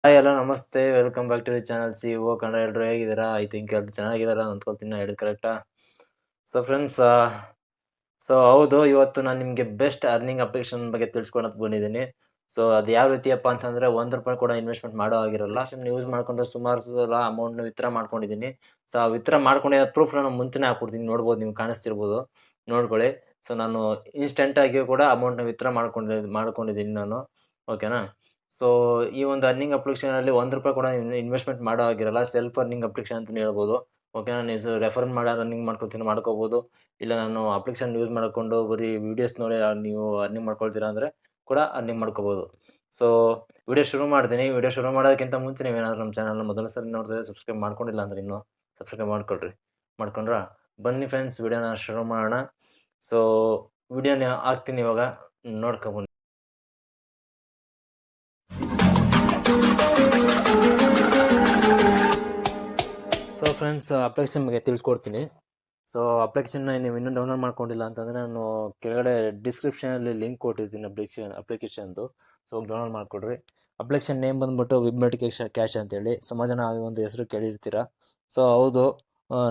Hi hello ನಮಸ್ತೆ, welcome back to the channel CEO Kannada. ಎಲ್ಲರೂ ಹೇಗಿದ್ದೀರಾ? ಐ ಥಿಂಕ್ ಎಲ್ಲರೂ ಚೆನ್ನಾಗಿದ್ದೀರಾ ಅಂದ್ಕೊಳ್ತೀನಿ. ನಾನು ಹೇಳಿದ್ದು ಕರೆಕ್ಟಾ? ಸೊ ಫ್ರೆಂಡ್ಸ್, ಹೌದು, ಇವತ್ತು ನಾನು ನಿಮಗೆ ಬೆಸ್ಟ್ ಅರ್ನಿಂಗ್ ಅಪ್ಲಿಕೇಶನ್ ಬಗ್ಗೆ ತಿಳಿಸ್ಕೊಳಕ್ಕೆ ಬಂದಿದ್ದೀನಿ. ಸೊ ಅದು ಯಾವ ರೀತಿಯಪ್ಪ ಅಂತಂದರೆ, ₹1 ಕೂಡ ಇನ್ವೆಸ್ಟ್ಮೆಂಟ್ ಮಾಡೋ ಆಗಿರಲ್ಲ. ಯೂಸ್ ಮಾಡಿಕೊಂಡು ಸುಮಾರು ಸಲ ಅಮೌಂಟ್ನ ವಿತ್ಡ್ರಾ ಮಾಡ್ಕೊಂಡಿದ್ದೀನಿ. ಸೊ ಆ ವಿತ್ಡ್ರಾ ಮಾಡ್ಕೊಂಡಿರೋ ಪ್ರೂಫ್ ನಾನು ಮುಂಚೆನೇ ಹಾಕ್ಕೊಡ್ತೀನಿ, ನೋಡ್ಬೋದು, ನೀವು ಕಾಣಿಸ್ತಿರ್ಬೋದು, ನೋಡ್ಕೊಳ್ಳಿ. ಸೊ ನಾನು ಇನ್ಸ್ಟೆಂಟಾಗಿ ಕೂಡ ಅಮೌಂಟ್ನ ವಿತ್ಡ್ರಾ ಮಾಡ್ಕೊಂಡಿದ್ದೀನಿ ನಾನು, ಓಕೆನಾ? ಸೊ ಈ ಒಂದು ಅರ್ನಿಂಗ್ ಅಪ್ಲಿಕೇಶನಲ್ಲಿ ₹1 ಕೂಡ ಇನ್ವೆಸ್ಟ್ಮೆಂಟ್ ಮಾಡೋ ಆಗಿರಲ್ಲ. ಸೆಲ್ಫ್ ಅರ್ನಿಂಗ್ ಅಪ್ಲಿಕೇಶನ್ ಅಂತಲೇ ಹೇಳ್ಬೋದು, ಓಕೆನಾ? ನೀವು ರೆಫರ್ ಮಾಡಿ ಅರ್ನಿಂಗ್ ಮಾಡ್ಕೋಬೋದು. ಇಲ್ಲ ನಾನು ಅಪ್ಲಿಕೇಶನ್ ಯೂಸ್ ಮಾಡಿಕೊಂಡು ಬರೀ ವೀಡಿಯೋಸ್ ನೋಡಿ ನೀವು ಅರ್ನಿಂಗ್ ಮಾಡ್ಕೊಳ್ತೀರಾ ಅಂದರೆ ಕೂಡ ಅರ್ನಿಂಗ್ ಮಾಡ್ಕೋಬೋದು. ಸೊ ವಿಡಿಯೋ ಶುರು ಮಾಡ್ತೀನಿ. ವಿಡಿಯೋ ಶುರು ಮಾಡೋದಕ್ಕಿಂತ ಮುಂಚೆ ನೀವೇನಾದರೂ ನಮ್ಮ ಚಾನಲ್ನ ಮೊದಲ ಸರಿ ನೋಡ್ತಿದ್ರೆ ಸಬ್ಸ್ಕ್ರೈಬ್ ಮಾಡ್ಕೊಂಡಿಲ್ಲ ಅಂದರೆ ಇನ್ನೂ ಸಬ್ಸ್ಕ್ರೈಬ್ ಮಾಡ್ಕೊಳ್ರಿ. ಮಾಡ್ಕೊಂಡ್ರಾ? ಬನ್ನಿ ಫ್ರೆಂಡ್ಸ್, ವಿಡಿಯೋನ ಶುರು ಮಾಡೋಣ. ಸೊ ವಿಡಿಯೋನ ಹಾಕ್ತೀನಿ ಇವಾಗ, ನೋಡ್ಕೊಬನ್ನಿ. ಸೊ ಫ್ರೆಂಡ್ಸ್, ಅಪ್ಲಿಕೇಶನ್ ಬಗ್ಗೆ ತಿಳಿಸ್ಕೊಡ್ತೀನಿ. ಸೊ ಅಪ್ಲಿಕೇಶನ್ನ ನೀವು ಇನ್ನೂ ಡೌನ್ಲೋಡ್ ಮಾಡ್ಕೊಂಡಿಲ್ಲ ಅಂತಂದರೆ, ನಾನು ಕೆಳಗಡೆ ಡಿಸ್ಕ್ರಿಪ್ಷನಲ್ಲಿ ಲಿಂಕ್ ಕೊಟ್ಟಿರ್ತೀನಿ ಅಪ್ಲಿಕೇಶನ್ದು. ಸೊ ಡೌನ್ಲೋಡ್ ಮಾಡಿಕೊಡ್ರಿ. ಅಪ್ಲಿಕೇಶನ್ ನೇಮ್ ಬಂದುಬಿಟ್ಟು ವಿಬ್ಮೆಟ್ ಕ್ಯಾಶ್ ಅಂತೇಳಿ. ಸುಮಾರು ಜನ ಆ ಒಂದು ಹೆಸರು ಕೇಳಿರ್ತೀರ. ಸೊ ಹೌದು,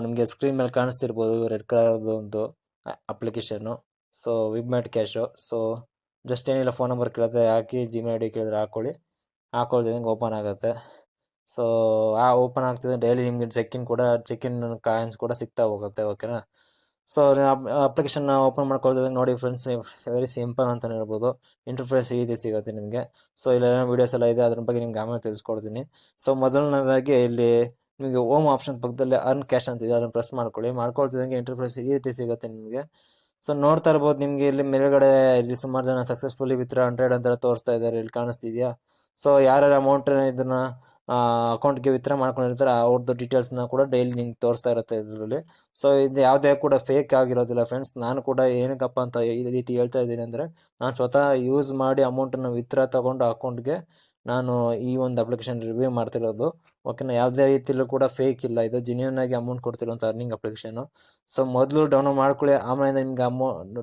ನಿಮಗೆ ಸ್ಕ್ರೀನ್ ಮೇಲೆ ಕಾಣಿಸ್ತಿರ್ಬೋದು ರೆಡ್ ಕಲರ್ದು ಒಂದು ಅಪ್ಲಿಕೇಶನ್ನು. So Vibmate cash. So just ಏನಿಲ್ಲ, ಫೋನ್ ನಂಬರ್ ಕೇಳುತ್ತೆ, ಹಾಕಿ ಜಿಮೇಲ್ ಐ ಡಿ ಕೇಳಿದ್ರೆ ಹಾಕ್ಕೊಳ್ತಿದ್ದಂಗೆ ಓಪನ್ ಆಗುತ್ತೆ. ಸೊ ಓಪನ್ ಆಗ್ತಿದೆ. ಡೈಲಿ ನಿಮಗೆ ಚೆಕ್ ಇನ್ ಕಾಯಿನ್ಸ್ ಕೂಡ ಸಿಗ್ತಾ ಹೋಗುತ್ತೆ, ಓಕೆನಾ? ಸೊ ಅಪ್ಲಿಕೇಶನ್ನ ಓಪನ್ ಮಾಡ್ಕೊಳ್ತಿದ್ದಂಗೆ ನೋಡಿ ಫ್ರೆಂಡ್ಸ್, ವೆರಿ ಸಿಂಪಲ್ ಅಂತಲೇ ಹೇಳ್ಬೋದು. ಇಂಟರ್ಫೇಸ್ ಈ ರೀತಿ ಸಿಗುತ್ತೆ ನಿಮಗೆ. ಸೊ ಇಲ್ಲೆಲ್ಲ ವೀಡಿಯೋಸ್ ಎಲ್ಲ ಇದೆ, ಅದ್ರ ಬಗ್ಗೆ ನಿಮ್ಗೆ ಆಮೇಲೆ ತಿಳಿಸ್ಕೊಡ್ತೀನಿ. ಸೊ ಮೊದಲನೇದಾಗಿ ಇಲ್ಲಿ ನಿಮಗೆ ಹೋಮ್ ಆಪ್ಷನ್ ಪಕ್ಕದಲ್ಲಿ ಅರ್ನ್ ಕ್ಯಾಶ್ ಅಂತಿದೆ, ಅದನ್ನು ಪ್ರೆಸ್ ಮಾಡ್ಕೊಳ್ತಿದ್ದಂಗೆ ಇಂಟರ್ಫೇಸ್ ಈ ರೀತಿ ಸಿಗುತ್ತೆ ನಿಮಗೆ. ಸೊ ನೋಡ್ತಾ ಇರ್ಬೋದು, ನಿಮಗೆ ಇಲ್ಲಿ ಮೇಲ್ಗಡೆ ಇಲ್ಲಿ ಸುಮಾರು ಜನ ಸಕ್ಸಸ್ಫುಲಿ ವಿತ್ಡ್ರಾ 100 ಅಂತ ತೋರಿಸ್ತಾ ಇದ್ದಾರೆ, ಇಲ್ಲಿ ಕಾಣಿಸ್ತಿದೆಯಾ? ಸೊ ಯಾರ್ಯಾರು ಅಮೌಂಟ್ ಇದನ್ನ ಅಕೌಂಟ್ಗೆ ವಿತ್ಡ್ರಾ ಮಾಡ್ಕೊಂಡಿರ್ತಾರೆ ಅವ್ರದ್ದು ಡೀಟೇಲ್ಸ್ನ ಕೂಡ ಡೈಲಿ ನಿಮ್ಗೆ ತೋರಿಸ್ತಾ ಇರುತ್ತೆ ಇದರಲ್ಲಿ. ಸೊ ಇದು ಯಾವುದೇ ಕೂಡ ಫೇಕ್ ಆಗಿರೋದಿಲ್ಲ ಫ್ರೆಂಡ್ಸ್. ನಾನು ಕೂಡ ಏನಕ್ಕಪ್ಪ ಅಂತ ಈ ರೀತಿ ಹೇಳ್ತಾ ಇದ್ದೀನಿ ಅಂದರೆ, ನಾನು ಸ್ವತಃ ಯೂಸ್ ಮಾಡಿ ಅಮೌಂಟನ್ನು ವಿತ್ಡ್ರಾ ತೊಗೊಂಡು ಅಕೌಂಟ್ಗೆ ನಾನು ಈ ಒಂದು ಅಪ್ಲಿಕೇಶನ್ ರಿವ್ಯೂ ಮಾಡ್ತಿರೋದು, ಓಕೆನಾ? ಯಾವುದೇ ರೀತಿಯಲ್ಲೂ ಕೂಡ ಫೇಕ್ ಇಲ್ಲ, ಇದು ಜೆನ್ಯೂನ್ ಆಗಿ ಅಮೌಂಟ್ ಕೊಡ್ತಿರೋಂಥ ಅರ್ನಿಂಗ್ ಅಪ್ಲಿಕೇಶನು. ಸೊ ಮೊದಲು ಡೌನ್ಲೋಡ್ ಮಾಡ್ಕೊಳ್ಳಿ, ಆಮೇಲೆ ನಿಮ್ಗೆ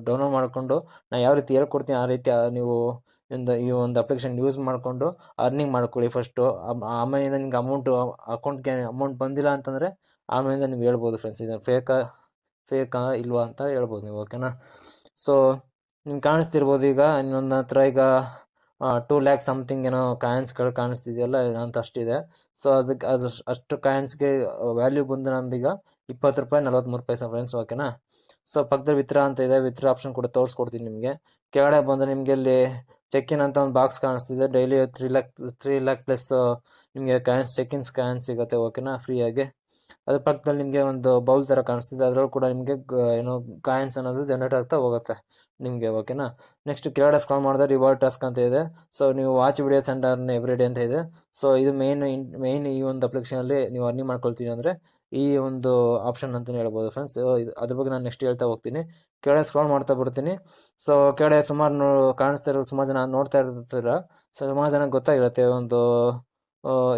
ಡೌನ್ಲೋಡ್ ಮಾಡಿಕೊಂಡು ನಾನು ಯಾವ ರೀತಿ ಹೇಳ್ಕೊಡ್ತೀನಿ ಆ ರೀತಿ ನೀವು ಈ ಒಂದು ಅಪ್ಲಿಕೇಶನ್ ಯೂಸ್ ಮಾಡಿಕೊಂಡು ಅರ್ನಿಂಗ್ ಮಾಡ್ಕೊಳ್ಳಿ ಫಸ್ಟು. ಆಮೇಲಿಂದ ನಿಮ್ಗೆ ಅಕೌಂಟ್ಗೆ ಅಮೌಂಟ್ ಬಂದಿಲ್ಲ ಅಂತಂದರೆ ಆಮೇಲಿಂದ ನೀವು ಹೇಳ್ಬೋದು ಫ್ರೆಂಡ್ಸ್, ಇದು ಫೇಕಾ ಇಲ್ವಾ ಅಂತ ಹೇಳ್ಬೋದು ನೀವು, ಓಕೆನಾ? ಸೊ ನಿಮ್ಗೆ ಕಾಣಿಸ್ತಿರ್ಬೋದು ಈಗ ನನ್ನ ಹತ್ರ ಈಗ 2 ಲ್ಯಾಕ್ ಸಮಥಿಂಗ್ ಏನೋ ಕಾಯಿನ್ಸ್ಗಳು ಕಾಣಿಸ್ತಿದೆಯಲ್ಲ ಅಂತ ಅಷ್ಟಿದೆ. ಸೊ ಅದಕ್ಕೆ ಅಷ್ಟು ಕಾಯಿನ್ಸ್ಗೆ ವ್ಯಾಲ್ಯೂ ಬಂದು ನಂದೀಗ ₹20 43 ಫ್ರೆಂಡ್ಸ್, ಓಕೆನಾ? ಸೊ ಪಕ್ಕದಲ್ಲಿ ವಿತ್ಡ್ರಾ ಅಂತ ಇದೆ, ವಿತ್ಡ್ರಾ ಆಪ್ಷನ್ ಕೂಡ ತೋರಿಸ್ಕೊಡ್ತೀನಿ ನಿಮಗೆ. ಕೆಳಗಡೆ ಬಂದರೆ ನಿಮಗೆ ಇಲ್ಲಿ ಚೆಕ್ ಇನ್ ಅಂತ ಒಂದು ಬಾಕ್ಸ್ ಕಾಣಿಸ್ತಿದೆ. ಡೈಲಿ 3 ಲ್ಯಾಕ್ ಪ್ಲಸ್ ನಿಮಗೆ ಕಾಯಿನ್ಸ್ ಸಿಗುತ್ತೆ, ಓಕೆನಾ? ಫ್ರೀಯಾಗಿ. ಅದ್ರ ಪಕ್ಕದಲ್ಲಿ ನಿಮಗೆ ಒಂದು ಬೌಲ್ ಥರ ಕಾಣಿಸ್ತಿದೆ, ಅದರಲ್ಲೂ ಕೂಡ ನಿಮಗೆ ಏನೋ ಕಾಯಿನ್ಸ್ ಅನ್ನೋದು ಜನರೇಟ್ ಆಗ್ತಾ ಹೋಗುತ್ತೆ ನಿಮಗೆ, ಓಕೆನಾ? ನೆಕ್ಸ್ಟ್ ಕೆಳಗಡೆ ಸ್ಕ್ರಾಲ್ ಮಾಡಿದ್ರೆ ರಿವಾರ್ಡ್ ಟಾಸ್ಕ್ ಅಂತ ಇದೆ. ಸೊ ನೀವು watch videos and earn every day ಅಂತ ಇದೆ. ಸೊ ಇದು ಮೇಯ್ನ್ ಈ ಒಂದು ಅಪ್ಲಿಕೇಶನಲ್ಲಿ ನೀವು ಅರ್ನಿಂಗ್ ಮಾಡ್ಕೊಳ್ತೀನಿ ಅಂದರೆ ಈ ಒಂದು ಆಪ್ಷನ್ ಅಂತಲೇ ಹೇಳ್ಬೋದು ಫ್ರೆಂಡ್ಸ್. ಅದ್ರ ಬಗ್ಗೆ ನಾನು ನೆಕ್ಸ್ಟ್ ಹೇಳ್ತಾ ಹೋಗ್ತೀನಿ. ಕೆಳಗಡೆ ಸ್ಕ್ರಾಲ್ ಮಾಡ್ತಾ ಬರ್ತೀನಿ. ಸೊ ಕೆಳಗಡೆ ಸುಮಾರು ಜನ ನೋಡ್ತಾ ಇರ್ತೀರ. ಸೊ ಸುಮಾರು ಜನಕ್ಕೆ ಗೊತ್ತಾಗಿರುತ್ತೆ ಒಂದು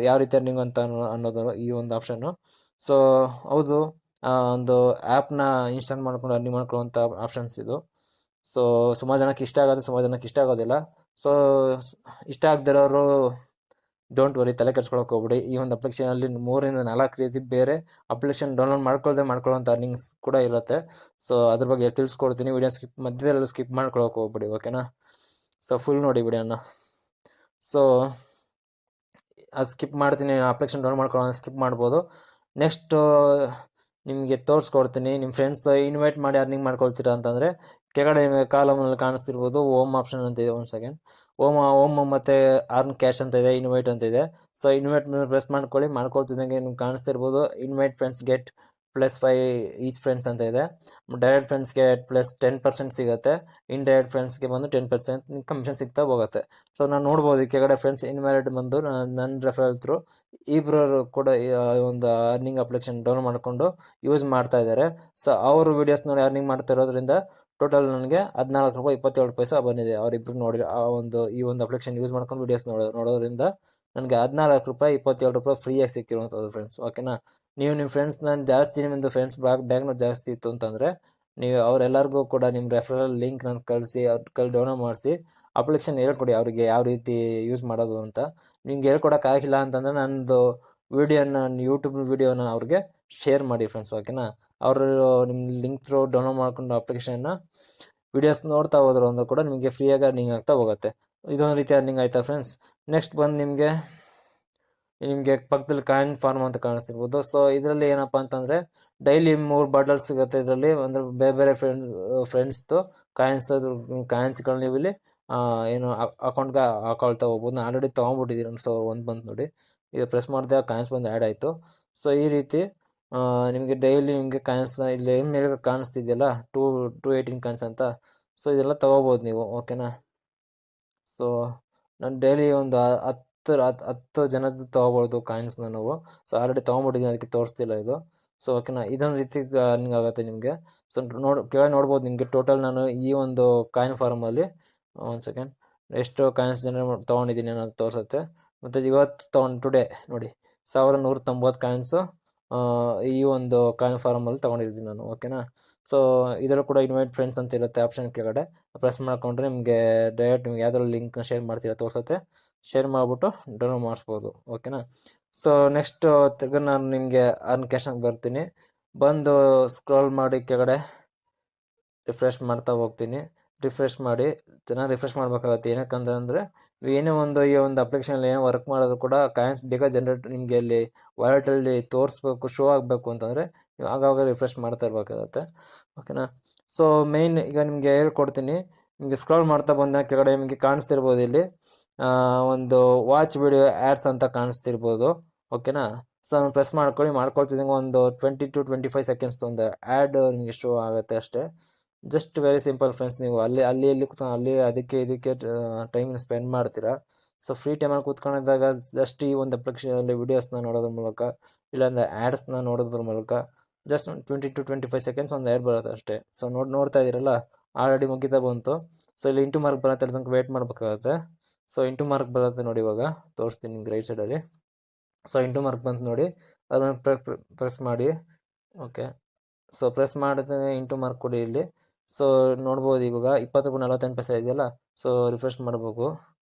ಯಾವ ರೀತಿ ಅರ್ನಿಂಗ್ ಅಂತ ಅನ್ನೋದು ಈ ಒಂದು ಆಪ್ಷನ್ನು. ಸೊ ಹೌದು, ಒಂದು ಆ್ಯಪ್ನ ಇನ್ಸ್ಟಾಲ್ ಮಾಡ್ಕೊಂಡು ಅರ್ನಿಂಗ್ ಮಾಡ್ಕೊಳ್ಳುವಂಥ ಆಪ್ಷನ್ಸ್ ಇದು. ಸೊ ಸುಮಾರು ಜನಕ್ಕೆ ಇಷ್ಟ ಆಗುತ್ತೆ, ಸುಮಾರು ಜನಕ್ಕೆ ಇಷ್ಟ ಆಗೋದಿಲ್ಲ. ಸೊ ಇಷ್ಟ ಆಗದಿರೋರು ಡೋಂಟ್ ವರಿ, ತಲೆ ಕೆಡ್ಸ್ಕೊಳಕ್ಕೆ ಹೋಗ್ಬಿಡಿ. ಈ ಒಂದು ಅಪ್ಲಿಕೇಶನಲ್ಲಿ 3 ಇಂದ 4 ರೀತಿ ಬೇರೆ ಅಪ್ಲಿಕೇಶನ್ ಡೌನ್ಲೋಡ್ ಮಾಡ್ಕೊಳ್ಳೋಂಥ ಅರ್ನಿಂಗ್ಸ್ ಕೂಡ ಇರುತ್ತೆ. ಸೊ ಅದ್ರ ಬಗ್ಗೆ ತಿಳಿಸ್ಕೊಡ್ತೀನಿ. ವಿಡಿಯೋ ಮಧ್ಯದಲ್ಲಿ ಸ್ಕಿಪ್ ಮಾಡ್ಕೊಳಕ್ಕೆ ಹೋಗ್ಬಿಡಿ, ಓಕೆನಾ? ಸೊ ಫುಲ್ ನೋಡಿ ವಿಡಿಯೋನ. ಸೊ ಅದು ಸ್ಕಿಪ್ ಮಾಡ್ತೀನಿ, ಅಪ್ಲಿಕೇಶನ್ ಡೌನ್ಲೋಡ್ ಮಾಡ್ಕೊಳ್ಳೋ ಸ್ಕಿಪ್ ಮಾಡ್ಬೋದು. ನೆಕ್ಸ್ಟು ನಿಮಗೆ ತೋರಿಸ್ಕೊಡ್ತೀನಿ. ನಿಮ್ಮ ಫ್ರೆಂಡ್ಸ್ ಇನ್ವೈಟ್ ಮಾಡಿ ಅರ್ನಿಂಗ್ ಮಾಡ್ಕೊಳ್ತೀರಾ ಅಂತಂದರೆ ಕೆಳಗಡೆ ಕಾಲಮಲ್ಲಿ ಕಾಣಿಸ್ತಿರ್ಬೋದು ಹೋಮ್ ಆಪ್ಷನ್ ಅಂತ ಇದೆ. ಒಂದು ಸೆಕೆಂಡ್, ಹೋಮ್ ಮತ್ತು ಅರ್ನ್ ಕ್ಯಾಶ್ ಅಂತ ಇದೆ, ಇನ್ವೈಟ್ ಅಂತ ಇದೆ. ಸೊ ಇನ್ವೈಟ್ ಮೇಲೆ ಪ್ರೆಸ್ ಮಾಡ್ಕೊಳ್ತಿದ್ದಂಗೆ ನಿಮ್ಗೆ ಕಾಣಿಸ್ತಿರ್ಬೋದು invite friends get +5 each friends ಅಂತ ಇದೆ. ಡೈರೆಕ್ಟ್ ಫ್ರೆಂಡ್ಸ್ಗೆ +10% ಸಿಗುತ್ತೆ. ಇಂಡೈರೆಕ್ಟ್ ಫ್ರೆಂಡ್ಸ್ಗೆ ಬಂದು 10% ಕಮಿಷನ್ ಸಿಗ್ತಾ ಹೋಗುತ್ತೆ. ಸೊ ನಾನು ನೋಡ್ಬೋದು ಕೆಳಗಡೆ ಫ್ರೆಂಡ್ಸ್ ಇನ್ವೈಟ್ ಬಂದು ನನ್ನ ರೆಫರಲ್ ಥ್ರೂ ಇಬ್ಬರು ಕೂಡ ಒಂದು ಅರ್ನಿಂಗ್ ಅಪ್ಲಿಕೇಶನ್ ಡೌನ್ಲೋಡ್ ಮಾಡಿಕೊಂಡು ಯೂಸ್ ಮಾಡ್ತಾ ಇದ್ದಾರೆ. ಸೊ ಅವರು ವೀಡಿಯೋಸ್ ನೋಡಿ ಅರ್ನಿಂಗ್ ಮಾಡ್ತಾ ಇರೋದ್ರಿಂದ ಟೋಟಲ್ ನನಗೆ ₹14.27 ಬಂದಿದೆ. ಅವರಿಬ್ಬರು ನೋಡಿ ಈ ಒಂದು ಅಪ್ಲಿಕೇಶನ್ ಯೂಸ್ ಮಾಡ್ಕೊಂಡು ವೀಡಿಯೋಸ್ ನೋಡೋದ್ರಿಂದ ನನಗೆ ₹14.27 ಫ್ರೀಯಾಗಿ ಸಿಕ್ಕಿರುವಂಥದ್ದು ಫ್ರೆಂಡ್ಸ್, ಓಕೆನಾ? ನೀವು ನಿಮ್ಮ ಫ್ರೆಂಡ್ಸ್ನ ಜಾಸ್ತಿ, ನಿಮ್ಮದು ಫ್ರೆಂಡ್ಸ್ ಬ್ಯಾಕ್ಗ್ರೌಂಡ್ ಜಾಸ್ತಿ ಇತ್ತು ಅಂತಂದರೆ ನೀವು ಅವರೆಲ್ಲರಿಗೂ ಕೂಡ ನಿಮ್ಮ ರೆಫರಲ್ ಲಿಂಕ್ ನಾನು ಕಳಿಸಿ ಅವ್ರ ಡೌನ್ಲೋಡ್ ಮಾಡಿಸಿ ಅಪ್ಲಿಕೇಶನ್ ಹೇಳ್ಕೊಡಿ ಅವರಿಗೆ ಯಾವ ರೀತಿ ಯೂಸ್ ಮಾಡೋದು ಅಂತ. ನಿಮ್ಗೆ ಹೇಳ್ಕೊಡೋಕ್ಕಾಗಿಲ್ಲ ಅಂತಂದರೆ ನನ್ನದು ವೀಡಿಯೋನ ಯೂಟ್ಯೂಬ್ ವೀಡಿಯೋನ ಅವ್ರಿಗೆ ಶೇರ್ ಮಾಡಿ ಫ್ರೆಂಡ್ಸ್, ಓಕೆನಾ. ಅವರು ನಿಮ್ಮ ಲಿಂಕ್ ಥ್ರೂ ಡೌನ್ಲೋಡ್ ಮಾಡ್ಕೊಂಡು ಅಪ್ಲಿಕೇಶನ್ನ ವೀಡಿಯೋಸ್ ನೋಡ್ತಾ ಹೋದ್ರು ಅಂದರೂ ಕೂಡ ನಿಮಗೆ ಫ್ರೀಯಾಗಿ ಅರ್ನಿಂಗ್ ಆಗ್ತಾ ಹೋಗುತ್ತೆ. ಇದೊಂದು ರೀತಿ ಅರ್ನಿಂಗ್ ಆಯಿತಾ ಫ್ರೆಂಡ್ಸ್. ನೆಕ್ಸ್ಟ್ ಬಂದು ನಿಮಗೆ ಪಕ್ಕದಲ್ಲಿ ಕಾಯಿನ್ ಫಾರ್ಮ್ ಅಂತ ಕಾಣಿಸ್ತಿರ್ಬೋದು. ಸೊ ಇದರಲ್ಲಿ ಏನಪ್ಪ ಅಂತಂದರೆ ಡೈಲಿ 3 ಬಾಟಲ್ಸ್ ಸಿಗುತ್ತೆ ಇದರಲ್ಲಿ. ಅಂದರೆ ಬೇರೆ ಬೇರೆ ಫ್ರೆಂಡ್ಸ್ದು ಕಾಯಿನ್ಸ್ಗಳು ನೀವು ಇಲ್ಲಿ ಏನು ಅಕೌಂಟ್ಗೆ ಹಾಕೊಳ್ತಾ ಹೋಗ್ಬೋದು. ನಾನು ಆಲ್ರೆಡಿ ತೊಗೊಂಡ್ಬಿಟ್ಟಿದ್ದೀನಿ. ಸೊ ಒಂದು ಬಂದು ನೋಡಿ, ಈಗ ಪ್ರೆಸ್ ಮಾಡಿದೆ ಕಾಯಿನ್ಸ್ ಬಂದು ಆ್ಯಡ್ ಆಯಿತು. ಸೊ ಈ ರೀತಿ ನಿಮಗೆ ಡೈಲಿ ನಿಮಗೆ ಕಾಯಿನ್ಸ್ ಇಲ್ಲಿ ಮೇಲೆ ಕಾಣಿಸ್ತಿದೆಯಲ್ಲ 218 ಕಾಯಿನ್ಸ್ ಅಂತ. ಸೊ ಇದೆಲ್ಲ ತೊಗೋಬೋದು ನೀವು, ಓಕೆನಾ. ಸೊ ನಾನು ಡೈಲಿ ಒಂದು 10 ಜನದ್ದು ತೊಗೋಬೋದು ಕಾಯಿನ್ಸ್ನ ನಾವು. ಸೊ ಆಲ್ರೆಡಿ ತೊಗೊಂಡ್ಬಿಟ್ಟಿದ್ದೀನಿ, ಅದಕ್ಕೆ ತೋರಿಸ್ತಿಲ್ಲ ಇದು. ಸೊ ಓಕೆನಾ, ಇದೊಂದು ರೀತಿ ಅರ್ನಿಂಗ್ ಆಗುತ್ತೆ ನಿಮಗೆ. ಸೊ ಕೆಳಗೆ ನೋಡ್ಬೋದು ನಿಮಗೆ ಟೋಟಲ್ ನಾನು ಈ ಒಂದು ಕಾಯಿನ್ ಫಾರ್ಮಲ್ಲಿ ಒಂದು ಸೆಕೆಂಡ್ ಎಷ್ಟು ಕಾಯಿನ್ಸ್ ತೊಗೊಂಡಿದ್ದೀನಿ ಅನ್ನೋದು ತೋರಿಸುತ್ತೆ. ಮತ್ತು ಇವತ್ತು ಟುಡೇ ನೋಡಿ 1190 ಕಾಯಿನ್ಸು ಈ ಒಂದು ಕಾಯಿನ್ ಫಾರ್ಮಲ್ಲಿ ತೊಗೊಂಡಿದ್ದೀನಿ ನಾನು, ಓಕೆನಾ. ಸೊ ಇದರಲ್ಲೂ ಕೂಡ ಇನ್ವೈಟ್ ಫ್ರೆಂಡ್ಸ್ ಅಂತ ಇರುತ್ತೆ ಆಪ್ಷನ್ ಕೆಳಗಡೆ. ಪ್ರೆಸ್ ಮಾಡ್ಕೊಂಡ್ರೆ ನಿಮಗೆ ಡೈರೆಕ್ಟ್ ನಿಮ್ಗೆ ಯಾವ್ದಾದ್ರು ಲಿಂಕ್ನ ಶೇರ್ ಮಾಡ್ತೀರಾ ತೋರಿಸುತ್ತೆ. ಶೇರ್ ಮಾಡಿಬಿಟ್ಟು ಡೌನ್ಲೋಡ್ ಮಾಡಿಸ್ಬೋದು, ಓಕೆನಾ. ಸೊ ನೆಕ್ಸ್ಟ್ ತಿರ್ಗಿ ನಾನು ನಿಮಗೆ ಕ್ಯಾಶನ್ಗೆ ಬರ್ತೀನಿ. ಬಂದು ಸ್ಕ್ರೋಲ್ ಮಾಡಿ ಕೆಳಗಡೆ ರಿಫ್ರೆಶ್ ಮಾಡ್ತಾ ಹೋಗ್ತೀನಿ. ರಿಫ್ರೆಶ್ ಮಾಡಿ ಚೆನ್ನಾಗಿ ರಿಫ್ರೆಶ್ ಮಾಡಬೇಕಾಗತ್ತೆ. ಏನಕ್ಕಂತಂದರೆ ಏನೇ ಈ ಒಂದು ಅಪ್ಲಿಕೇಶನಲ್ಲಿ ಏನೋ ವರ್ಕ್ ಮಾಡೋದು ಕೂಡ ಕಾಯಿನ್ಸ್ ಬೇಗ ಜನರೇಟ್ ನಿಮಗೆ ಅಲ್ಲಿ ವಾಲೆಟಲ್ಲಿ ತೋರಿಸ್ಬೇಕು, ಶೋ ಆಗಬೇಕು ಅಂತಂದರೆ ನೀವು ಆಗಾಗ ರಿಫ್ರೆಶ್ ಮಾಡ್ತಾ ಇರಬೇಕಾಗತ್ತೆ, ಓಕೆನಾ. ಸೊ ಮೇಯ್ನ್ ಈಗ ನಿಮಗೆ ಹೇಳ್ಕೊಡ್ತೀನಿ. ನಿಮಗೆ ಸ್ಕ್ರಾಲ್ ಮಾಡ್ತಾ ಬಂದಾಗ ಕೆಳಗಡೆ ನಿಮಗೆ ಕಾಣಿಸ್ತಿರ್ಬೋದು ಇಲ್ಲಿ ಒಂದು ವಾಚ್ ವಿಡಿಯೋ ಆ್ಯಡ್ಸ್ ಅಂತ ಕಾಣಿಸ್ತಿರ್ಬೋದು, ಓಕೆನಾ. ಸೊ ನಾನು ಪ್ರೆಸ್ ಮಾಡ್ಕೊಳ್ತಿದ್ದಂಗೆ ಒಂದು 20 to 25 ಸೆಕೆಂಡ್ಸ್ ಒಂದು ಆ್ಯಡ್ ನಿಮಗೆ ಶೋ ಆಗುತ್ತೆ ಅಷ್ಟೇ. Just very simple friends. ನೀವು ಅಲ್ಲಿ ಕೂತ್ಕೊಂಡು ಅಲ್ಲಿ ಅದಕ್ಕೆ ಇದಕ್ಕೆ ಟೈಮನ್ನ ಸ್ಪೆಂಡ್ ಮಾಡ್ತೀರಾ. ಸೊ ಫ್ರೀ ಟೈಮಲ್ಲಿ ಕೂತ್ಕೊಂಡಿದ್ದಾಗ ಜಸ್ಟ್ ಈ ಒಂದು ಅಪ್ಲಿಕೇಶನಲ್ಲಿ ವೀಡಿಯೋಸ್ನ ನೋಡೋದ್ರ ಮೂಲಕ, ಇಲ್ಲಾಂದರೆ ಆ್ಯಡ್ಸ್ನ ನೋಡೋದ್ರ ಮೂಲಕ ಜಸ್ಟ್ ಒಂದು 20 to 25 ಸೆಕೆಂಡ್ಸ್ ಒಂದು ಆ್ಯಡ್ ಬರುತ್ತೆ ಅಷ್ಟೇ. ಸೊ ನೋಡ್ತಾ ಇದ್ದೀರಲ್ಲ, ಆಲ್ರೆಡಿ ಮುಗಿತಾ ಬಂತು. ಸೊ ಇಲ್ಲಿ ಇಂಟು ಮಾರ್ಕ್ ಬರುತ್ತೆ, ಅಲ್ಲಿ ತನಕ ವೇಟ್ ಮಾಡಬೇಕಾಗತ್ತೆ. ಸೊ ಇಂಟು ಮಾರ್ಕ್ ಬರುತ್ತೆ ನೋಡಿ, ಇವಾಗ ತೋರಿಸ್ತೀನಿ ನಿಮ್ಗೆ ರೈಟ್ ಸೈಡಲ್ಲಿ. ಸೊ ಇಂಟು ಮಾರ್ಕ್ ಬಂತು ನೋಡಿ, ಅದನ್ನು ಪ್ರೆಸ್ ಮಾಡಿ, ಓಕೆ. ಸೊ ಪ್ರೆಸ್ ಮಾಡಿದ್ರೆ ಇಂಟು ಮಾರ್ಕ್ ಕೊಡಿ ಇಲ್ಲಿ. ಸೊ ನೋಡ್ಬೋದು ಇವಾಗ 20.48 ಪೈಸೆ ಇದೆಯಲ್ಲ. ಸೊ ರಿಫ್ರೆಶ್ ಮಾಡಬೇಕು.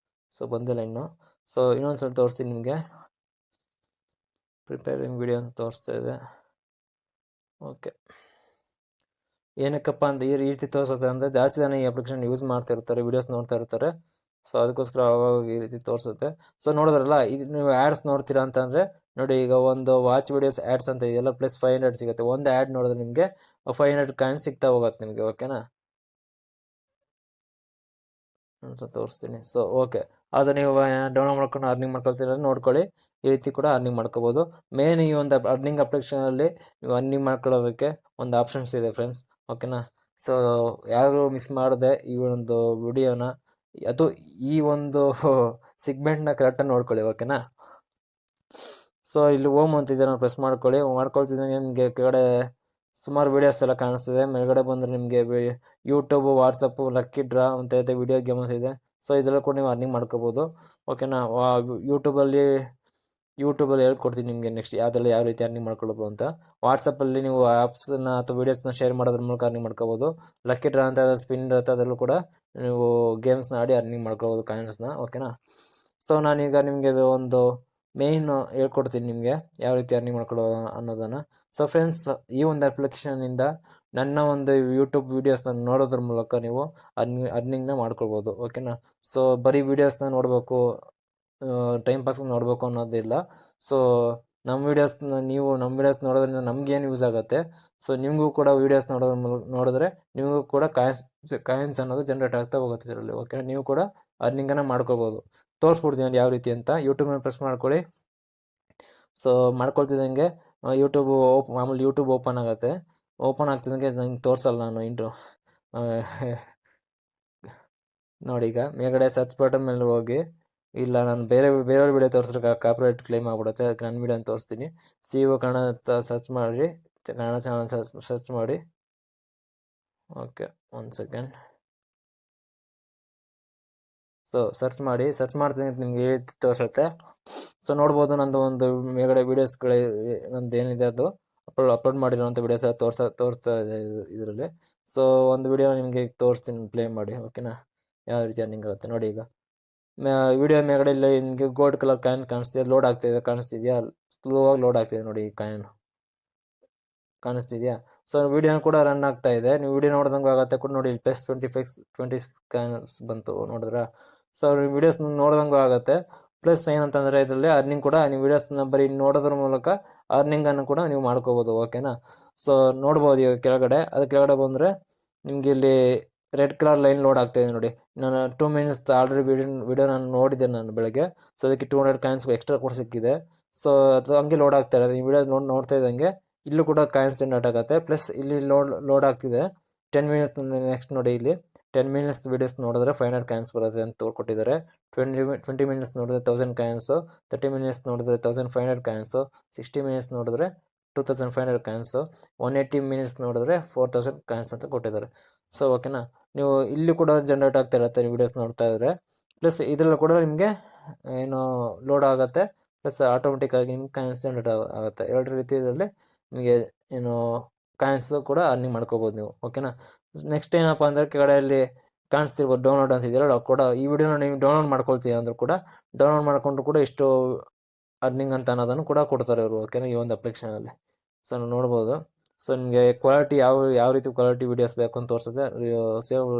ಸೊ ಬಂದಿಲ್ಲ ಇನ್ನು. ಸೊ ಇನ್ನೊಂದು ಸಲ ತೋರಿಸ್ತೀನಿ ನಿಮಗೆ. ಪ್ರಿಪೇರಿಂಗ್ ವಿಡಿಯೋ ಅಂತ ತೋರಿಸ್ತಾ ಇದೆ, ಓಕೆ. ಏನಕ್ಕಪ್ಪ ಅಂತ ಈ ರೀತಿ ತೋರಿಸುತ್ತೆ ಅಂದರೆ ಜಾಸ್ತಿ ಜನ ಈ ಅಪ್ಲಿಕೇಶನ್ ಯೂಸ್ ಮಾಡ್ತಾ ಇರ್ತಾರೆ, ವೀಡಿಯೋಸ್ ನೋಡ್ತಾ ಇರ್ತಾರೆ. ಸೊ ಅದಕ್ಕೋಸ್ಕರ ಅವಾಗ ಈ ರೀತಿ ತೋರಿಸುತ್ತೆ. ಸೊ ನೋಡಿದ್ರಲ್ಲ, ಇದು ನೀವು ಆ್ಯಡ್ಸ್ ನೋಡ್ತೀರಾ ಅಂತಂದರೆ ನೋಡಿ, ಈಗ ಒಂದು ವಾಚ್ ವಿಡಿಯೋಸ್ ಆ್ಯಡ್ಸ್ ಅಂತ ಇದೆಯಲ್ಲ, ಪ್ಲಸ್ 500 ಸಿಗುತ್ತೆ. ಒಂದು ಆ್ಯಡ್ ನೋಡಿದ್ರೆ ನಿಮಗೆ 500 ಕಾಯಿನ್ ಸಿಗ್ತಾ ಹೋಗುತ್ತೆ ನಿಮಗೆ, ಓಕೆನಾ. ಸೊ ತೋರಿಸ್ತೀನಿ. ಸೊ ಓಕೆ, ಅದು ನೀವು ಡೌನ್ಲೋಡ್ ಮಾಡ್ಕೊಂಡು ಅರ್ನಿಂಗ್ ಮಾಡ್ಕೊಳ್ತೀರ ನೋಡ್ಕೊಳ್ಳಿ. ಈ ರೀತಿ ಕೂಡ ಅರ್ನಿಂಗ್ ಮಾಡ್ಕೋಬೋದು. ಮೇನ್ ಈ ಒಂದು ಅರ್ನಿಂಗ್ ಅಪ್ಲಿಕೇಶನಲ್ಲಿ ನೀವು ಅರ್ನಿಂಗ್ ಮಾಡ್ಕೊಳ್ಳೋದಕ್ಕೆ ಒಂದು ಆಪ್ಷನ್ಸ್ ಇದೆ ಫ್ರೆಂಡ್ಸ್, ಓಕೆನಾ. ಸೊ ಯಾರು ಮಿಸ್ ಮಾಡದೆ ಈ ಒಂದು ವಿಡಿಯೋನ ಅದು ಈ ಒಂದು ಸಿಗ್ಮೆಂಟ್ನ ಕರೆಕ್ಟಾಗಿ ನೋಡ್ಕೊಳ್ಳಿ, ಓಕೆನಾ. ಸೊ ಇಲ್ಲಿ ಓಮ್ ಅಂತಿದೆ, ನಾವು ಪ್ರೆಸ್ ಮಾಡ್ಕೊಳ್ತಿದ್ದಂಗೆ ನಿಮಗೆ ಕೆಳಗಡೆ ಸುಮಾರು ವೀಡಿಯೋಸ್ ಎಲ್ಲ ಕಾಣಿಸ್ತಿದೆ. ಮೇಲ್ಗಡೆ ಬಂದರೆ ನಿಮಗೆ ಯೂಟ್ಯೂಬು, ವಾಟ್ಸಪ್ಪು, ಲಕ್ಕಿ ಡ್ರಾ ಅಂತ ಇದೆ, ವಿಡಿಯೋ ಗೇಮ್ ಅಂತ ಇದೆ. ಸೊ ಇದೆಲ್ಲ ಕೂಡ ನೀವು ಅರ್ನಿಂಗ್ ಮಾಡ್ಕೋಬೋದು, ಓಕೆನಾ. ಯೂಟ್ಯೂಬಲ್ಲಿ ಹೇಳ್ಕೊಡ್ತೀನಿ ನಿಮಗೆ ನೆಕ್ಸ್ಟ್ ಯಾವ ರೀತಿ ಅರ್ನಿಂಗ್ ಮಾಡ್ಕೊಳ್ಳೋದು ಅಂತ. ವಾಟ್ಸಪ್ಪಲ್ಲಿ ನೀವು ಆ್ಯಪ್ಸನ್ನ ಅಥವಾ ವೀಡಿಯೋಸ್ನ ಶೇರ್ ಮಾಡೋದ್ರ ಮೂಲಕ ಅರ್ನಿಂಗ್ ಮಾಡ್ಕೋಬೋದು. ಲಕ್ಕಿ ಡ್ರಾ ಅಂತ ಸ್ಪಿನ್ ಇರುತ್ತೆ, ಅದರಲ್ಲೂ ಕೂಡ ನೀವು ಗೇಮ್ಸ್ನ ಆಡಿ ಅರ್ನಿಂಗ್ ಮಾಡ್ಕೋಬೋದು ಕಾಯಿನ್ಸ್ನ, ಓಕೆನಾ. ಸೊ ನಾನೀಗ ನಿಮಗೆ ಒಂದು ಮೇಯ್ನ್ ಹೇಳ್ಕೊಡ್ತೀನಿ ನಿಮಗೆ ಯಾವ ರೀತಿ ಅರ್ನಿಂಗ್ ಮಾಡ್ಕೊಳ್ಳೋದು ಅನ್ನೋದನ್ನು. ಸೊ ಫ್ರೆಂಡ್ಸ್, ಈ ಒಂದು ಅಪ್ಲಿಕೇಶನಿಂದ ನನ್ನ ಒಂದು ಯೂಟ್ಯೂಬ್ ವೀಡಿಯೋಸ್ನ ನೋಡೋದ್ರ ಮೂಲಕ ನೀವು ಅರ್ನಿಂಗ್ನ ಮಾಡ್ಕೊಳ್ಬೋದು, ಓಕೆನಾ. ಸೊ ಬರೀ ವೀಡಿಯೋಸ್ನ ನೋಡಬೇಕು, ಟೈಮ್ ಪಾಸ್ ನೋಡಬೇಕು ಅನ್ನೋದಿಲ್ಲ. ಸೊ ನಮ್ಮ ವೀಡಿಯೋಸ್ ನೋಡೋದ್ರಿಂದ ನಮಗೇನು ಯೂಸ್ ಆಗುತ್ತೆ, ಸೊ ನಿಮಗೂ ಕೂಡ ವೀಡಿಯೋಸ್ ನೋಡಿದ್ರೆ ನಿಮಗೂ ಕೂಡ ಕಾಯಿನ್ಸ್ ಅನ್ನೋದು ಜನ್ರೇಟ್ ಆಗ್ತಾ ಹೋಗುತ್ತೆ ಇದರಲ್ಲಿ, ಓಕೆ. ನೀವು ಕೂಡ ಅರ್ನಿಂಗನ್ನು ಮಾಡ್ಕೋಬೋದು. ತೋರಿಸ್ಬಿಡ್ತೀನಿ ಯಾವ ರೀತಿ ಅಂತ. ಯೂಟ್ಯೂಬ್ನ ಪ್ರೆಸ್ ಮಾಡ್ಕೊಳ್ಳಿ. ಸೊ ಮಾಡ್ಕೊಳ್ತಿದ್ದಂಗೆ ಮಾಮೂಲಿ ಯೂಟ್ಯೂಬ್ ಓಪನ್ ಆಗುತ್ತೆ. ಓಪನ್ ಆಗ್ತಿದ್ದಂಗೆ ನಂಗೆ ತೋರಿಸಲ್ಲ ನಾನು ನೋಡಿ, ಈಗ ಮೇಲ್ಗಡೆ ಸರ್ಚ್ ಬಟನ್ ಮೇಲೆ ಹೋಗಿ, ಇಲ್ಲ ನಾನು ಬೇರೆಯವ್ರ ವಿಡಿಯೋ ತೋರಿಸಿದ್ರೆ ಕಾಪಿರೈಟ್ ಕ್ಲೇಮ್ ಆಗ್ಬಿಡುತ್ತೆ, ಅದಕ್ಕೆ ನನ್ನ ವಿಡಿಯೋ ತೋರಿಸ್ತೀನಿ. ಕನ್ನಡ ಸರ್ಚ್ ಮಾಡಿ, ಕನ್ನಡ ಚಾನಲ್ ಸರ್ಚ್ ಮಾಡಿ, ಓಕೆ. ಒಂದು ಸೆಕೆಂಡ್. ಸೊ ಸರ್ಚ್ ಮಾಡ್ತೀನಿ, ನಿಮ್ಗೆ ಈ ರೀತಿ ತೋರಿಸುತ್ತೆ. ಸೊ ನೋಡ್ಬೋದು, ನಂದು ಒಂದು ಮೇಲ್ಗಡೆ ವೀಡಿಯೋಸ್ಗಳು ನಂದು ಏನಿದೆ ಅದು ಅಪ್ಲೋಡ್ ಮಾಡಿರೋಂಥ ವೀಡಿಯೋಸ್ ತೋರಿಸ್ತಾ ಇದೆ ಇದರಲ್ಲಿ. ಸೊ ಒಂದು ವಿಡಿಯೋ ನಿಮಗೆ ತೋರಿಸ್ತೀನಿ, ಪ್ಲೇ ಮಾಡಿ, ಓಕೆನಾ. ಯಾವ ರೀತಿ ಅರ್ನಿಂಗ್ ಆಗುತ್ತೆ ನೋಡಿ. ಈಗ ವಿಡಿಯೋ ಮೇಲ್ಗಡೆ ಇಲ್ಲಿ ನಿಮಗೆ ಗೋಲ್ಡ್ ಕಲರ್ ಕಾಯಿನ್ ಕಾಣಿಸ್ತಿದೆ, ಲೋಡ್ ಆಗ್ತಿದೆ, ಕಾಣಿಸ್ತಿದೆಯಾ? ಸ್ಲೋ ಆಗಿ ಲೋಡ್ ಆಗ್ತಿದೆ ನೋಡಿ ಈ ಕಾಯಿನ್, ಕಾಣಿಸ್ತಿದೆಯಾ? ಸೊ ವಿಡಿಯೋನ ಕೂಡ ರನ್ ಆಗ್ತಾ ಇದೆ, ನೀವು ವಿಡಿಯೋ ನೋಡ್ದಂಗೆ ಆಗುತ್ತೆ ಕೂಡ ನೋಡಿ. ಪ್ಲಸ್ 26 ಕಾಯಿನ್ಸ್ ಬಂತು ನೋಡಿದ್ರ? ಸೊ ವಿಡಿಯೋಸ್ ನೋಡ್ದಂಗೂ ಆಗುತ್ತೆ. ಪ್ಲಸ್ ಏನಂತಂದರೆ ಇದರಲ್ಲಿ ಅರ್ನಿಂಗ್ ಕೂಡ, ನೀವು ವಿಡಿಯೋಸ್ನ ಬರೀ ನೋಡೋದ್ರ ಮೂಲಕ ಅರ್ನಿಂಗನ್ನು ಕೂಡ ನೀವು ಮಾಡ್ಕೋಬೋದು, ಓಕೆನಾ? ಸೊ ನೋಡ್ಬೋದು ಈಗ ಕೆಳಗಡೆ, ಅದು ಕೆಳಗಡೆ ಬಂದರೆ ನಿಮಗೆ ಇಲ್ಲಿ ರೆಡ್ ಕಲರ್ ಲೈನ್ ಲೋಡ್ ಆಗ್ತಾ ಇದೆ ನೋಡಿ. ನಾನು 2 ಮಿನಿಟ್ಸ್ ಆಲ್ರೆಡಿ ವಿಡಿಯೋ ನಾನು ನೋಡಿದ್ದೆ ನಾನು ಬೆಳಗ್ಗೆ. ಸೊ ಅದಕ್ಕೆ 200 ಕಾಯಿನ್ಸ್ ಎಕ್ಸ್ಟ್ರಾ ಕೂಡ ಸಿಕ್ಕಿದೆ. ಸೊ ಅದು ಹಂಗೆ ಲೋಡ್ ಆಗ್ತಾ ಇರೋದು. ಈ ವಿಡಿಯೋ ನೋಡ್ತಾ ಇದ್ದಂಗೆ ಇಲ್ಲೂ ಕೂಡ ಕಾಯಿನ್ಸ್ ಜನರೇಟ್ ಆಗುತ್ತೆ. ಪ್ಲಸ್ ಇಲ್ಲಿ ಲೋಡ್ ಆಗ್ತಿದೆ 10 ಮಿನಿಟ್ಸ್. ನೆಕ್ಸ್ಟ್ ನೋಡಿ, ಇಲ್ಲಿ 10 ಮಿನಿಟ್ಸ್ ವಿಡಿಯೋಸ್ ನೋಡಿದ್ರೆ 500 ಕಾಯಿನ್ಸ್ ಬರುತ್ತೆ ಅಂತ ಕೊಟ್ಟಿದ್ದಾರೆ. 20 ಮಿನಿಟ್ಸ್ ನೋಡಿದ್ರೆ 1000 ಕಾಯಿನ್ಸು, 30 ಮಿನಿಟ್ಸ್ ನೋಡಿದ್ರೆ 1500 ಕಾಯಿನ್ಸು, 60 ಮಿನಿಟ್ಸ್ ನೋಡಿದ್ರೆ 2500 ಕಾಯಿನ್ಸು, 180 ಮಿನಿಟ್ಸ್ ನೋಡಿದ್ರೆ 4000 ಕಾಯಿನ್ಸ್ ಅಂತ ಕೊಟ್ಟಿದ್ದಾರೆ. ಸೊ ಓಕೆನಾ, ನೀವು ಇಲ್ಲಿ ಕೂಡ ಜನರೇಟ್ ಆಗ್ತಾ ಇರುತ್ತೆ ವಿಡಿಯೋಸ್ ನೋಡ್ತಾ ಇದ್ರೆ. ಪ್ಲಸ್ ಇದರಲ್ಲೂ ಕೂಡ ನಿಮಗೆ ಏನು ಲೋಡ್ ಆಗುತ್ತೆ, ಪ್ಲಸ್ ಆಟೋಮೆಟಿಕ್ ಆಗಿ ನಿಮ್ಗೆ ಕಾಯಿನ್ಸ್ ಜನರೇಟ್ ಆಗುತ್ತೆ. ಎರಡು ರೀತಿಯಲ್ಲಿ ನಿಮಗೆ ಏನು ಕಾಯಿನ್ಸು ಕೂಡ ಅರ್ನಿಂಗ್ ಮಾಡ್ಕೋಬೋದು ನೀವು, ಓಕೆನಾ? ನೆಕ್ಸ್ಟ್ ಏನಪ್ಪ ಅಂದರೆ ಕೆಳಗಡೆಯಲ್ಲಿ ಕಾಣಿಸ್ತಿರ್ಬೋದು ಡೌನ್ಲೋಡ್ ಅಂತ ಇದೆಯಲ್ಲ, ಕೂಡ ಈ ವಿಡಿಯೋನ ನೀವು ಡೌನ್ಲೋಡ್ ಮಾಡ್ಕೊಳ್ತೀವಿ ಅಂದರೂ ಕೂಡ ಡೌನ್ಲೋಡ್ ಮಾಡಿಕೊಂಡು ಕೂಡ ಇಷ್ಟು ಅರ್ನಿಂಗ್ ಅಂತ ಅನ್ನೋದನ್ನು ಕೂಡ ಕೊಡ್ತಾರೆ ಇವರು, ಓಕೆನಾ? ಈ ಒಂದು ಅಪ್ಲಿಕೇಶನಲ್ಲಿ. ಸೊ ನಾವು ನೋಡ್ಬೋದು. ಸೊ ನಿಮಗೆ ಕ್ವಾಲಿಟಿ ಯಾವ ರೀತಿ ಕ್ವಾಲಿಟಿ ವೀಡಿಯೋಸ್ ಬೇಕು ಅಂತ ತೋರಿಸುತ್ತೆ.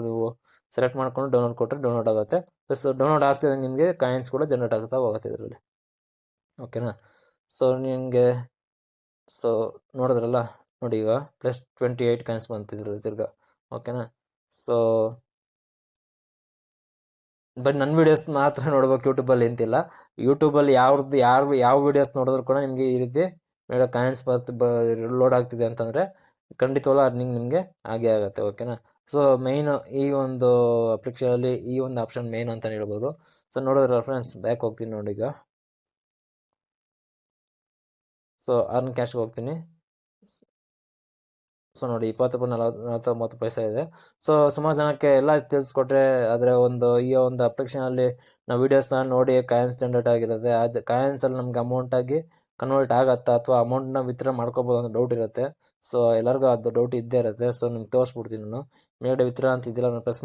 ನೀವು ಸೆಲೆಕ್ಟ್ ಮಾಡ್ಕೊಂಡು ಡೌನ್ಲೋಡ್ ಕೊಟ್ಟರೆ ಡೌನ್ಲೋಡ್ ಆಗುತ್ತೆ. ಪ್ಲಸ್ ಡೌನ್ಲೋಡ್ ಆಗ್ತಿದ್ದಂಗೆ ನಿಮಗೆ ಕಾಯಿನ್ಸ್ ಕೂಡ ಜನರೇಟ್ ಆಗ್ತಾ ಹೋಗುತ್ತೆ ಇದರಲ್ಲಿ, ಓಕೆನಾ? ಸೊ ನಿಮಗೆ ಸೊ ನೋಡಿದ್ರಲ್ಲ ನೋಡಿ, ಈಗ ಪ್ಲಸ್ 28 ಕಾಯಿನ್ಸ್ ಬಂತಿದ್ರು ತಿರ್ಗಾ, ಓಕೆನಾ? ಸೊ ಬಟ್ ನನ್ನ ವೀಡಿಯೋಸ್ ಮಾತ್ರ ನೋಡ್ಬೇಕು ಯೂಟ್ಯೂಬಲ್ಲಿ ಅಂತಿಲ್ಲ. ಯೂಟ್ಯೂಬಲ್ಲಿ ಯಾವ ವೀಡಿಯೋಸ್ ನೋಡಿದ್ರು ಕೂಡ ನಿಮಗೆ ಈ ರೀತಿ ಕಾಯಿನ್ಸ್ ಲೋಡ್ ಆಗ್ತಿದೆ ಅಂತಂದರೆ ಖಂಡಿತವಾಗ್ಲೂ ಅರ್ನಿಂಗ್ ನಿಮಗೆ ಆಗೇ ಆಗುತ್ತೆ, ಓಕೆನಾ? ಸೊ ಮೈನ್ ಈ ಒಂದು ಅಪ್ಲಿಕೇಶನಲ್ಲಿ ಈ ಒಂದು ಆಪ್ಷನ್ ಮೈನ್ ಅಂತಲೇ ಹೇಳ್ಬೋದು. ಸೊ ನೋಡಿದ್ರೆ ಫ್ರೆಂಡ್ಸ್, ಬ್ಯಾಕ್ ಹೋಗ್ತೀನಿ ನೋಡಿ ಈಗ. ಸೊ ಅರ್ನ್ ಕ್ಯಾಶ್ಗೆ ಹೋಗ್ತೀನಿ. ಸೊ ನೋಡಿ 20 ರೂಪಾಯಿ 49 ಪೈಸೆ ಇದೆ. ಸೊ ಸುಮಾರು ಜನಕ್ಕೆ ಎಲ್ಲ ತಿಳಿಸ್ಕೊಟ್ರೆ, ಆದರೆ ಈ ಒಂದು ಅಪ್ಲಿಕೇಶನಲ್ಲಿ ನಾವು ವೀಡಿಯೋಸ್ನ ನೋಡಿ ಕಾಯಿನ್ಸ್ ಜನರೇಟ್ ಆಗಿರುತ್ತೆ. ಆ ಕಾಯಿನ್ಸಲ್ಲಿ ನಮ್ಗೆ ಅಮೌಂಟಾಗಿ ಕನ್ವರ್ಟ್ ಆಗುತ್ತಾ ಅಥವಾ ಅಮೌಂಟ್ನ ವಿತ್ಡ್ರಾ ಮಾಡ್ಕೋಬೋದು ಅನ್ನೋ ಡೌಟ್ ಇರುತ್ತೆ. ಸೊ ಎಲ್ಲರಿಗೂ ಅದು ಡೌಟ್ ಇದ್ದೇ ಇರುತ್ತೆ. ಸೊ ನಿಮ್ಗೆ ತೋರಿಸ್ಬಿಡ್ತೀನಿ ನಾನು. ಮೇಲ್ಗಡೆ ವಿತ್ಡ್ರಾ ಅಂತ ಇದೆಯಲ್ಲ, ನಾನು ಪ್ರೆಸ್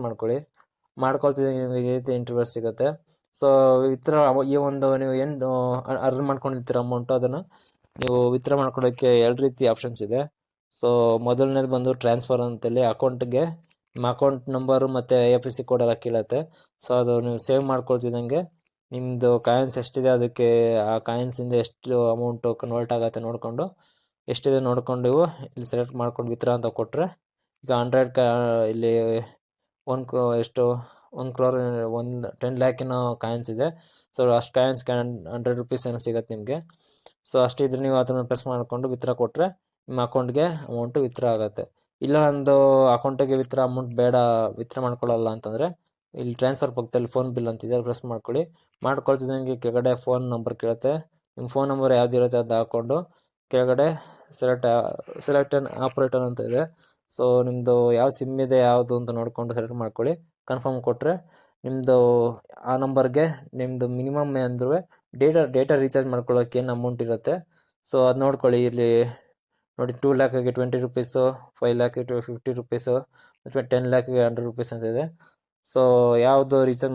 ಮಾಡ್ಕೊಳ್ತಿದ್ದೀನಿ. ನಿಮಗೆ ಈ ರೀತಿ ಇಂಟರ್ವ್ಯೂಸ್ ಸಿಗುತ್ತೆ. ಸೊ ವಿತ್ಡ್ರಾ ಈ ಒಂದು ನೀವು ಏನು ಅರ್ನ್ ಮಾಡ್ಕೊಂಡಿರ್ತೀರ ಅಮೌಂಟು, ಅದನ್ನು ನೀವು ವಿತ್ಡ್ರಾ ಮಾಡ್ಕೊಳ್ಳೋಕ್ಕೆ 2 ರೀತಿ ಆಪ್ಷನ್ಸ್ ಇದೆ. ಸೊ ಮೊದಲನೇದು ಬಂದು ಟ್ರಾನ್ಸ್ಫರ್ ಅಂತೇಳಿ ಅಕೌಂಟ್ಗೆ ನಿಮ್ಮ ಅಕೌಂಟ್ ನಂಬರು ಮತ್ತು IFSC ಕೋಡ್ ಎಲ್ಲ ಕೇಳುತ್ತೆ. ಸೊ ಅದು ನೀವು ಸೇವ್ ಮಾಡ್ಕೊಳ್ತಿದ್ದಂಗೆ ನಿಮ್ಮದು ಕಾಯಿನ್ಸ್ ಎಷ್ಟಿದೆ, ಅದಕ್ಕೆ ಆ ಕಾಯಿನ್ಸಿಂದ ಎಷ್ಟು ಅಮೌಂಟು ಕನ್ವರ್ಟ್ ಆಗುತ್ತೆ ನೋಡಿಕೊಂಡು, ಎಷ್ಟಿದೆ ನೋಡ್ಕೊಂಡು ನೀವು ಇಲ್ಲಿ ಸೆಲೆಕ್ಟ್ ಮಾಡ್ಕೊಂಡು ವಿತ್ಡ್ರಾ ಅಂತ ಕೊಟ್ಟರೆ, ಈಗ 100 ಇಲ್ಲಿ 1 ಕ್ರೋರ್ 10 ಲ್ಯಾಕಿನ ಕಾಯಿನ್ಸ್ ಇದೆ. ಸೊ ಅಷ್ಟು ಕಾಯಿನ್ಸ್ಗೆ 100 ರುಪೀಸ್ ಏನೋ ಸಿಗುತ್ತೆ ನಿಮಗೆ. ಸೊ ಅಷ್ಟಿದ್ರೆ ನೀವು ಅದನ್ನು ಪ್ರೆಸ್ ಮಾಡಿಕೊಂಡು ವಿತ್ಡ್ರಾ ಕೊಟ್ಟರೆ ನಿಮ್ಮ ಅಕೌಂಟ್ಗೆ ಅಮೌಂಟು ವಿತ್ಡ್ರಾ ಆಗುತ್ತೆ. ಇಲ್ಲ ನಂದು ಅಕೌಂಟಿಗೆ ಅಮೌಂಟ್ ಬೇಡ, ವಿತ್ಡ್ರಾ ಮಾಡ್ಕೊಳ್ಳಲ್ಲ ಅಂತಂದರೆ ಇಲ್ಲಿ ಟ್ರಾನ್ಸ್ಫರ್ ಪಕ್ಕದಲ್ಲಿ ಫೋನ್ ಬಿಲ್ ಅಂತಿದೆ, ಪ್ರೆಸ್ ಮಾಡ್ಕೊಳ್ತಿದ್ದಂಗೆ ಕೆಳಗಡೆ ಫೋನ್ ನಂಬರ್ ಕೇಳುತ್ತೆ. ನಿಮ್ಮ ಫೋನ್ ನಂಬರ್ ಯಾವ್ದು ಇರುತ್ತೆ ಅದು ಹಾಕ್ಕೊಂಡು ಕೆಳಗಡೆ ಸೆಲೆಕ್ಟ್ ಆನ್ ಆಪ್ರೇಟರ್ ಅಂತ ಇದೆ. ಸೊ ನಿಮ್ಮದು ಯಾವ ಸಿಮ್ ಇದೆ ಯಾವುದು ಅಂತ ನೋಡಿಕೊಂಡು ಸೆಲೆಕ್ಟ್ ಮಾಡ್ಕೊಳ್ಳಿ. ಕನ್ಫರ್ಮ್ ಕೊಟ್ಟರೆ ನಿಮ್ಮದು ಆ ನಂಬರ್ಗೆ ನಿಮ್ಮದು ಮಿನಿಮಮ್ ಅಂದರೂ ಡೇಟಾ ರೀಚಾರ್ಜ್ ಮಾಡ್ಕೊಳ್ಳೋಕೆ ಏನು ಅಮೌಂಟ್ ಇರುತ್ತೆ. ಸೊ ಅದು ನೋಡ್ಕೊಳ್ಳಿ. ಇಲ್ಲಿ ನೋಡಿ 2 ಲ್ಯಾಕಿಗೆ 20 ರುಪೀಸು, 5 ಲ್ಯಾಕಿಗೆ 50 ರುಪೀಸು, ಅಥವಾ 10 ಲ್ಯಾಕಿಗೆ 100 ರುಪೀಸ್ ಅಂತ ಇದೆ. ಸೊ ಯಾವುದು ರೀಚಾರ್ಜ್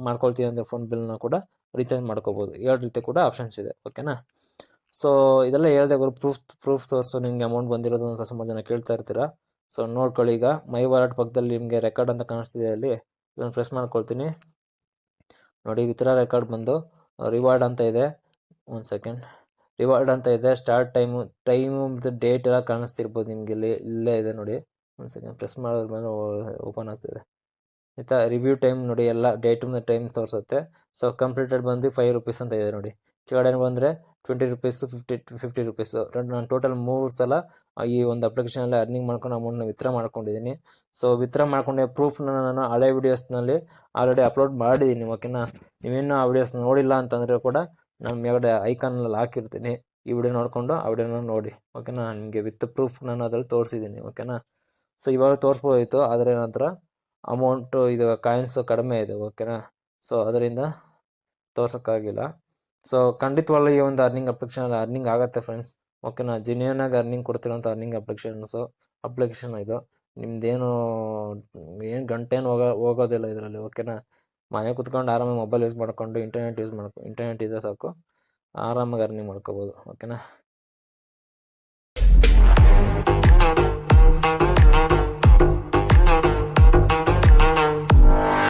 ಮಾಡ್ಕೊಳ್ತೀವಿ ಅಂದರೆ ಫೋನ್ ಬಿಲ್ನ ಕೂಡ ರೀಚಾರ್ಜ್ ಮಾಡ್ಕೋಬೋದು. 2 ರೀತಿ ಕೂಡ ಆಪ್ಷನ್ಸ್ ಇದೆ, ಓಕೆನಾ? ಸೊ ಇದೆಲ್ಲ ಹೇಳಿದೆ ಗುರು, ಪ್ರೂಫ್ ತೋರಿಸು ನಿಮಗೆ ಅಮೌಂಟ್ ಬಂದಿರೋದು ಅಂತ ಸುಮಾರು ಜನ ಕೇಳ್ತಾ ಇರ್ತೀರಾ. ಸೊ ನೋಡ್ಕೊಳ್ಳಿ, ಈಗ ಮೈ ವಾಲೆಟ್ ಪಕ್ಕದಲ್ಲಿ ನಿಮಗೆ ರೆಕಾರ್ಡ್ ಅಂತ ಕಾಣಿಸ್ತಿದೆ, ಅಲ್ಲಿ ಇದನ್ನು ಪ್ರೆಸ್ ಮಾಡ್ಕೊಳ್ತೀನಿ ನೋಡಿ. ವಿತ್ಡ್ರಾ ರೆಕಾರ್ಡ್ ಬಂದು ರಿವಾರ್ಡ್ ಅಂತ ಇದೆ. 1 ಸೆಕೆಂಡ್, ರಿವಾರ್ಡ್ ಅಂತ ಇದೆ. ಸ್ಟಾರ್ಟ್ ಟೈಮು ಮತ್ತು ಡೇಟ್ ಎಲ್ಲ ಕಾಣಿಸ್ತಿರ್ಬೋದು ನಿಮಗೆ, ಇಲ್ಲೇ ಇದೆ ನೋಡಿ. 1 ಸೆಕೆಂಡ್ ಪ್ರೆಸ್ ಮಾಡಿದ್ಮೇಲೆ ಓಪನ್ ಆಗ್ತಿದೆ ಆಯಿತಾ. ರಿವ್ಯೂ ಟೈಮ್ ನೋಡಿ, ಎಲ್ಲ ಡೇಟ್ ಮತ್ತು ಟೈಮ್ ತೋರಿಸುತ್ತೆ. ಸೊ ಕಂಪ್ಲೀಟೆಡ್ ಬಂದು 5 ರುಪೀಸ್ ಅಂತ ಇದೆ ನೋಡಿ. ಕೆಳಗಡೆ ಬಂದರೆ 20 ರುಪೀಸು, 50 ರುಪೀಸು. ನಾನು ಟೋಟಲ್ 3 ಸಲ ಈ ಒಂದು ಅಪ್ಲಿಕೇಶನಲ್ಲಿ ಅರ್ನಿಂಗ್ ಮಾಡ್ಕೊಂಡು ಅಮೌಂಟ್ನ ವಿತ್ಡ್ರಾ ಮಾಡ್ಕೊಂಡಿದ್ದೀನಿ. ಸೊ ವಿತ್ಡ್ರಾ ಮಾಡ್ಕೊಂಡೆ ಪ್ರೂಫ್ನ ನಾನು ಹಳೆ ವೀಡಿಯೋಸ್ನಲ್ಲಿ ಆಲ್ರೆಡಿ ಅಪ್ಲೋಡ್ ಮಾಡಿದ್ದೀನಿ, ಓಕೆನಾ? ನೀವೇನು ಆ ವೀಡಿಯೋಸ್ ನೋಡಿಲ್ಲ ಅಂತಂದರೆ ಕೂಡ ನಾನು ಮೇಲ್ಗಡೆ ಐಕಾನಲ್ಲಿ ಹಾಕಿರ್ತೀನಿ. ಈ ವಿಡಿಯೋ ನೋಡಿಕೊಂಡು ಆ ವಿಡಿಯೋನ ನೋಡಿ, ಓಕೆನಾ? ನಿಮಗೆ ವಿತ್ ಪ್ರೂಫ್ ನಾನು ಅದರಲ್ಲಿ ತೋರಿಸಿದ್ದೀನಿ, ಓಕೆನಾ? ಸೊ ಇವಾಗ ತೋರಿಸ್ಬೋದಿತ್ತು, ಆದರೆ ನಂತರ ಅಮೌಂಟು ಇದು ಕಾಯಿನ್ಸು ಕಡಿಮೆ ಇದೆ, ಓಕೆನಾ? ಸೊ ಅದರಿಂದ ತೋರ್ಸೋಕ್ಕಾಗಿಲ್ಲ. ಸೊ ಖಂಡಿತವಾಗ್ಲೂ ಈ ಒಂದು ಅಪ್ಲಿಕೇಶನ್ ಅರ್ನಿಂಗ್ ಆಗುತ್ತೆ ಫ್ರೆಂಡ್ಸ್, ಓಕೆನಾ? ಜೆನ್ಯೂನಾಗಿ ಅರ್ನಿಂಗ್ ಕೊಡ್ತಿರೋಂಥ ಅರ್ನಿಂಗ್ ಅಪ್ಲಿಕೇಶನ್ ಇದು. ನಿಮ್ಮದೇನು ಏನು ಗಂಟೇನು ಹೋಗೋದಿಲ್ಲ ಇದರಲ್ಲಿ, ಓಕೆನಾ. ಮನೆ ಕುತ್ಕೊಂಡು ಆರಾಮಾಗಿ ಮೊಬೈಲ್ ಯೂಸ್ ಮಾಡ್ಕೊಂಡು ಇಂಟರ್ನೆಟ್ ಇದ್ದರೆ ಸಾಕು, ಆರಾಮಾಗಿ ಅರ್ನಿಂಗ್ ಮಾಡ್ಕೋಬೋದು, ಓಕೆನಾ.